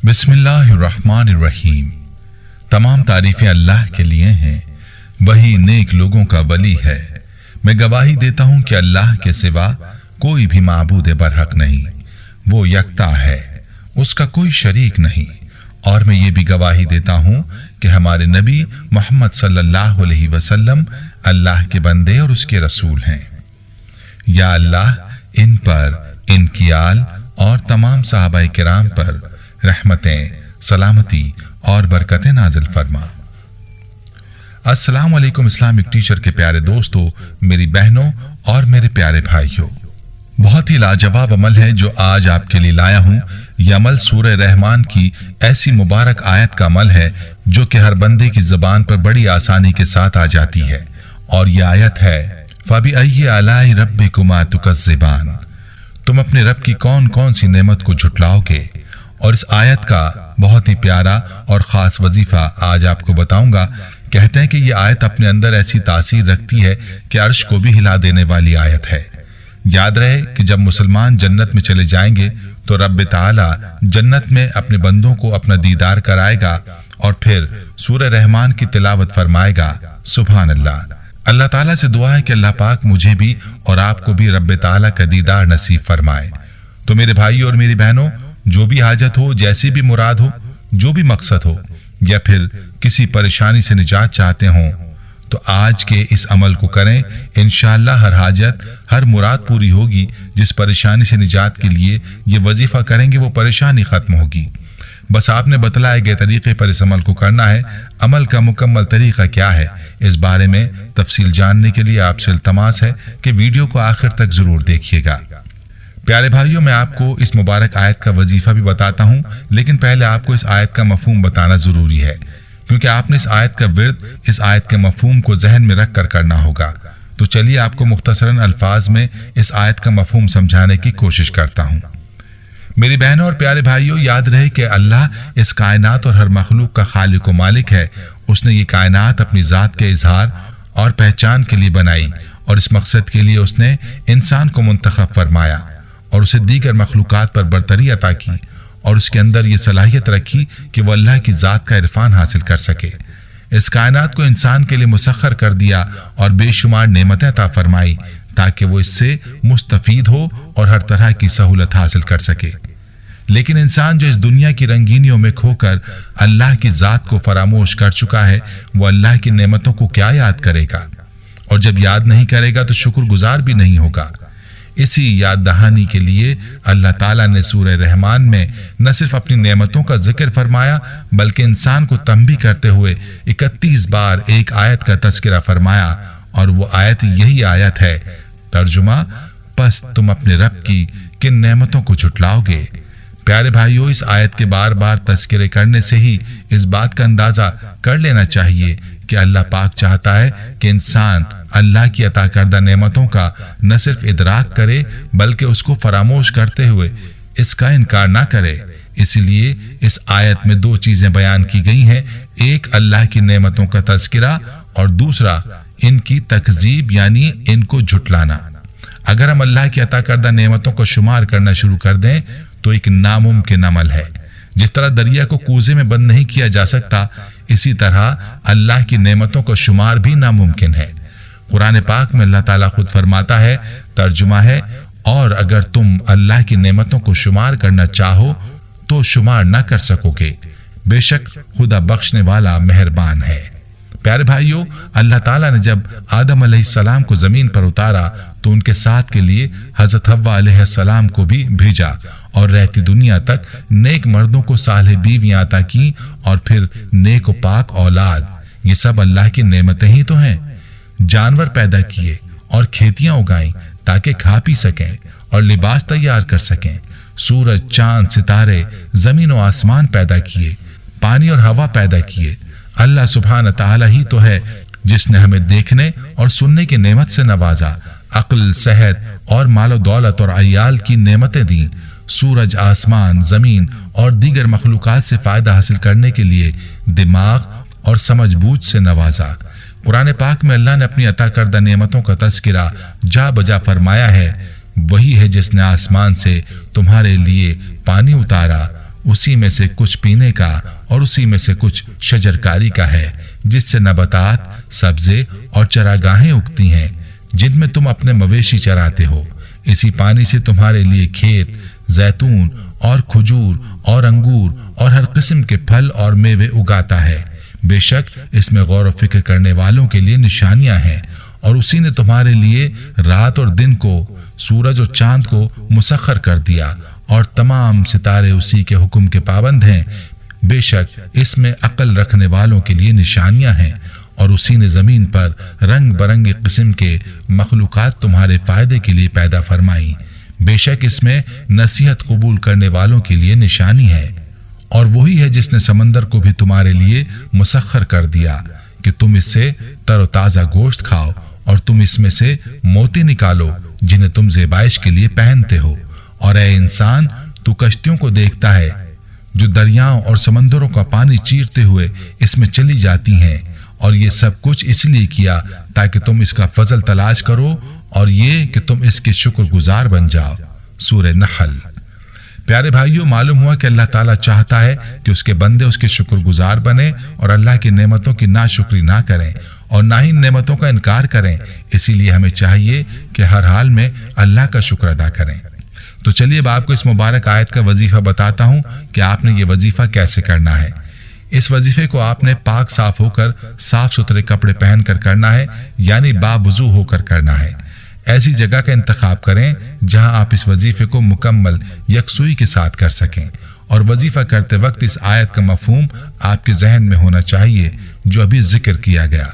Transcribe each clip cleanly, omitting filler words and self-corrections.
बिस्मिल्लाहिर्रहमानिर्रहीम। तमाम तारीफें अल्लाह के लिए हैं, वही नेक लोगों का वली है। मैं गवाही देता हूं कि अल्लाह के सिवा कोई भी माबूद बरहक नहीं, वो यकता है, उसका कोई शरीक नहीं। और मैं ये भी गवाही देता हूं कि हमारे नबी मोहम्मद सल्लल्लाहु अलैहि वसल्लम अल्लाह के बंदे और उसके रसूल हैं। या अल्लाह इन पर, इनकी आल और तमाम सहाबाए किराम पर रहमतें, सलामती और बरकतें नाजिल फरमा। अस्सलाम वालेकुम इस्लामिक टीचर के प्यारे दोस्तों, मेरी बहनों और मेरे प्यारे भाइयों, बहुत ही लाजवाब अमल है जो आज आपके लिए लाया हूं। यह अमल सूरह रहमान की ऐसी मुबारक आयत का अमल है जो कि हर बंदे की जुबान पर बड़ी आसानी के साथ आ जाती है। और यह आयत है फबिअय्यि आलाई रब्बिकुमा तुकज़्ज़िबान। तुम अपने रब की कौन कौन सी नेमत को झुटलाओगे। और इस आयत का बहुत ही प्यारा और खास वजीफा आज आपको बताऊंगा। कहते हैं कि यह आयत अपने अंदर ऐसी तासीर रखती है कि अर्श को भी हिला देने वाली आयत है। याद रहे कि जब मुसलमान जन्नत में चले जाएंगे तो रब ताला जन्नत में अपने बंदों को अपना दीदार कराएगा और फिर सूरह रहमान की तिलावत फरमाएगा। सुभान अल्लाह। अल्लाह ताला से दुआ है कि अल्लाह पाक मुझे भी और आपको भी रब ताला का दीदार नसीब फरमाए। तो मेरे भाइयों और मेरी बहनों, जो भी हाजत हो, जैसी भी मुराद हो, जो भी मकसद हो, या फिर किसी परेशानी से निजात चाहते हों, तो आज के इस अमल को करें। इंशाअल्लाह हर हाजत, हर मुराद पूरी होगी। जिस परेशानी से निजात के लिए ये वजीफा करेंगे वो परेशानी खत्म होगी। बस आपने बतलाए गए तरीके पर इस अमल को करना है। अमल का मुकम्मल तरीका क्या है, इस बारे में तफसील जानने के लिए आपसे इल्तमास है कि वीडियो को आखिर तक जरूर देखिएगा। प्यारे भाइयों, मैं आपको इस मुबारक आयत का वजीफा भी बताता हूं, लेकिन पहले आपको इस आयत का मफहूम बताना जरूरी है, क्योंकि आपने इस आयत का विर्द इस आयत के मफहूम को जहन में रख कर करना होगा। तो चलिए आपको मुख्तसरन अल्फाज में इस आयत का मफहूम समझाने की कोशिश करता हूं। मेरी बहनों और प्यारे भाइयों, याद रहे कि अल्लाह इस कायनात और हर मखलूक का खालिक व मालिक है। उसने ये कायनात अपनी ज़ात के इजहार और पहचान के लिए बनाई और इस मकसद के लिए उसने इंसान को मुंतखब फरमाया और उसे दीगर मखलूकात पर बरतरी अता की और उसके अंदर ये सलाहियत रखी कि वह अल्लाह की ज़ात का इरफान हासिल कर सके। इस कायनात को इंसान के लिए मुसख्खर कर दिया और बेशुमार नेमतें अता फरमाई ताकि वो इससे मुस्तफीद हो और हर तरह की सहूलत हासिल कर सके। लेकिन इंसान जो इस दुनिया की रंगीनियों में खोकर अल्लाह की ज़ात को फरामोश कर चुका है, वो अल्लाह की नेमतों को क्या याद करेगा, और जब याद नहीं करेगा तो शुक्रगुजार भी नहीं होगा। इसी याद दहानी के लिए अल्लाह ताला ने सूरह रहमान में न सिर्फ अपनी नेमतों का जिक्र फरमाया, बल्कि इंसान को तंबीह करते हुए 31 बार एक आयत का तज़किरा फरमाया, और वो आयत यही आयत है। तर्जुमा, बस तुम अपने रब की किन नेमतों को झुटलाओगे। प्यारे भाइयों, इस आयत के बार बार तज़किरे करने से ही इस बात का अंदाजा कर लेना चाहिए कि अल्लाह पाक चाहता है कि इंसान अल्लाह की अता करदा नेमतों का न सिर्फ इदराक करे, बल्कि उसको फरामोश करते हुए इसका इनकार ना करे। इसलिए इस आयत में दो चीजें बयान की गई हैं, एक अल्लाह की नेमतों का तज़किरा और दूसरा इनकी तकजीब यानी इनको झुटलाना। अगर हम अल्लाह की अता करदा नेमतों को शुमार करना शुरू कर दें तो एक नामुमकिन अमल है। जिस तरह दरिया को कूजे में बंद नहीं किया जा सकता, इसी तरह अल्लाह की नेमतों का शुमार भी नामुमकिन है। कुरान पाक में अल्लाह ताला खुद फरमाता है, तर्जुमा है, और अगर तुम अल्लाह की नेमतों को शुमार करना चाहो तो शुमार न कर सकोगे, बेशक खुदा बख्शने वाला मेहरबान है। प्यारे भाइयों, अल्लाह ताला ने जब आदम अलैहिस्सलाम को जमीन पर उतारा तो उनके साथ के लिए हजरत हव्वा अलैहिस्सलाम को भी भेजा और रहती दुनिया तक नेक मर्दों को सालेह बीवियां अता की और फिर नेक व पाक औलाद। ये सब अल्लाह की नेमतें ही तो हैं। जानवर पैदा किए और खेतियां उगाई ताकि खा पी सकें और लिबास तैयार कर सकें। सूरज, चांद, सितारे, जमीन और आसमान पैदा किए, पानी और हवा पैदा किए। अल्लाह सुब्हान ताला ही तो है जिसने हमें देखने और सुनने की नेमत से नवाजा, अक्ल, सेहत और मालो दौलत और अयाल की नेमतें दी, सूरज, आसमान, जमीन और दीगर मखलूकात से फायदा हासिल करने के लिए दिमाग और समझ बूझ से नवाजा। कुरान पाक में अल्लाह ने अपनी अता करदा नेमतों का तज़किरा जा बजा फरमाया है। वही है जिसने आसमान से तुम्हारे लिए पानी उतारा उसी में से कुछ पीने का और उसी में से कुछ शजरकारी का है, जिससे नबातात, सब्जे और चरागाहें उगती हैं, जिनमें तुम अपने मवेशी चराते हो। इसी पानी से तुम्हारे लिए खेत, जैतून और खजूर और अंगूर और हर किस्म के फल और मेवे उगाता है। बेशक इसमें गौर व फिक्र करने वालों के लिए निशानियां हैं। और उसी ने तुम्हारे लिए रात और दिन को, सूरज और चांद को मुसख्खर कर दिया, और तमाम सितारे उसी के हुक्म के पाबंद हैं। बेशक इसमें अक्ल रखने वालों के लिए निशानियां हैं। और उसी ने जमीन पर रंग बरंगे किस्म के मखलूकात तुम्हारे फायदे के लिए पैदा फरमाई। बेशक इसमें नसीहत कबूल करने वालों के लिए निशानी है। और वही है जिसने समंदर को भी तुम्हारे लिए मुसख्खर कर दिया कि तुम इससे तरोताजा गोश्त खाओ, और तुम इसमें से मोती निकालो जिन्हें तुम ज़ेबाइश के लिए पहनते हो। और ए इंसान, तू कश्तियों को देखता है जो दरियाओं और समंदरों का पानी चीरते हुए इसमें चली जाती हैं, और ये सब कुछ इसलिए किया ताकि तुम इसका फजल तलाश करो, और ये कि तुम इसके शुक्रगुजार बन जाओ। सूरह नहल। प्यारे भाइयों, मालूम हुआ कि अल्लाह ताला चाहता है कि उसके बंदे उसके शुक्रगुजार बने और अल्लाह की नेमतों की नाशुक्री ना करें और ना ही नेमतों का इनकार करें। इसीलिए हमें चाहिए कि हर हाल में अल्लाह का शुक्र अदा करें। तो चलिए अब आपको इस मुबारक आयत का वजीफा बताता हूँ कि आपने ये वजीफा कैसे करना है। इस वजीफे को आपने पाक साफ होकर साफ सुथरे कपड़े पहनकर करना है, यानी बावुजू होकर करना है। ऐसी जगह का इंतखाब करें जहां आप इस वजीफे को मुकम्मल यकसुई के साथ कर सकें। और वजीफा करते वक्त इस आयत का मफहूम आपके जहन में होना चाहिए जो अभी जिक्र किया गया।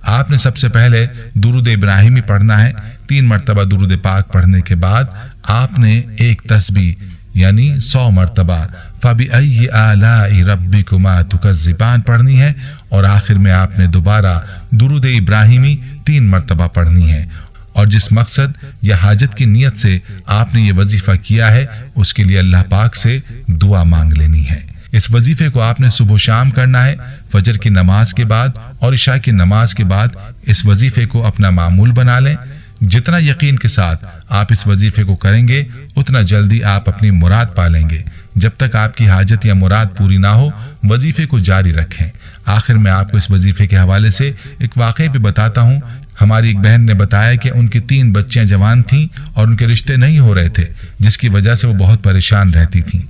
आपने सबसे पहले दुरूद इब्राहिमी पढ़ना है। 3 मरतबा दुरूद पाक पढ़ने के बाद आपने एक तस्बीह यानी 100 मरतबा फबिअय्यि आलाइ रब्बिकुमा तुकज़्ज़िबान पढ़नी है। और आखिर में आपने दोबारा दुरूद इब्राहिमी 3 मरतबा पढ़नी है। और जिस मकसद या हाजत की नीयत से आपने ये वजीफा किया है, उसके लिए अल्लाह पाक से दुआ मांग लेनी है। इस वजीफे को आपने सुबह शाम करना है, फजर की नमाज के बाद और इशा की नमाज के बाद। इस वजीफे को अपना मामूल बना लें। जितना यकीन के साथ आप इस वजीफे को करेंगे, उतना जल्दी आप अपनी मुराद पालेंगे। जब तक आपकी हाजत या मुराद पूरी ना हो, वजीफे को जारी रखें। आखिर में आपको इस वजीफे के हवाले से एक वाक़या भी बताता हूँ। हमारी एक बहन ने बताया कि उनकी 3 बच्चियां जवान थीं और उनके रिश्ते नहीं हो रहे थे, जिसकी वजह से वो बहुत परेशान रहती थीं।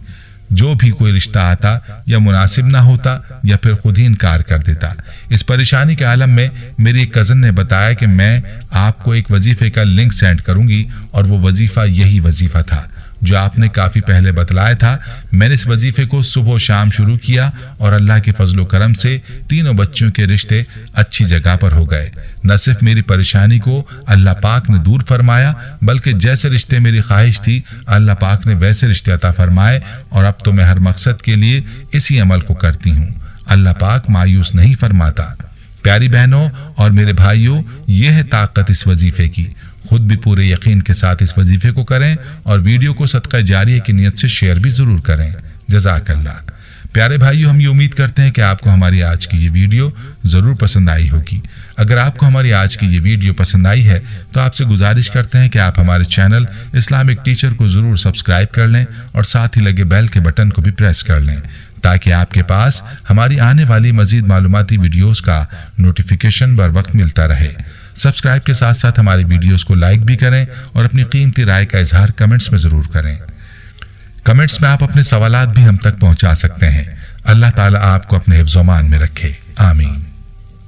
जो भी कोई रिश्ता आता या मुनासिब ना होता या फिर खुद ही इनकार कर देता। इस परेशानी के आलम में मेरी एक कज़न ने बताया कि मैं आपको एक वजीफे का लिंक सेंड करूंगी, और वो वजीफा यही वजीफा था जो आपने काफी पहले बतलाया था। मैंने इस वजीफे को सुबह शाम शुरू किया और अल्लाह के फजलो करम से तीनों बच्चियों के रिश्ते अच्छी जगह पर हो गए। न सिर्फ मेरी परेशानी को अल्लाह पाक ने दूर फरमाया, बल्कि जैसे रिश्ते मेरी ख्वाहिश थी अल्लाह पाक ने वैसे रिश्ते अता फरमाए। और अब तो मैं हर मकसद के लिए इसी अमल को करती हूँ। अल्लाह पाक मायूस नहीं फरमाता। प्यारी बहनों और मेरे भाइयों, ये है ताकत इस वजीफे की। खुद भी पूरे यकीन के साथ इस वजीफे को करें और वीडियो को सदका जारिया की नियत से शेयर भी जरूर करें। जज़ाकल्लाह। प्यारे भाइयों, हम ये उम्मीद करते हैं कि आपको हमारी आज की ये वीडियो जरूर पसंद आई होगी। अगर आपको हमारी आज की ये वीडियो पसंद आई है तो आपसे गुजारिश करते हैं कि आप हमारे चैनल इस्लामिक टीचर को जरूर सब्सक्राइब कर लें और साथ ही लगे बेल के बटन को भी प्रेस कर लें, ताकि आपके पास हमारी आने वाली मजीद मालूमाती वीडियोस का नोटिफिकेशन बर वक्त मिलता रहे। सब्सक्राइब के साथ साथ हमारी वीडियोस को लाइक भी करें और अपनी कीमती राय का इजहार कमेंट्स में जरूर करें। कमेंट्स में आप अपने सवालात भी हम तक पहुंचा सकते हैं। अल्लाह ताला आपको अपने हिफ्ज़-ओ-मान में रखे।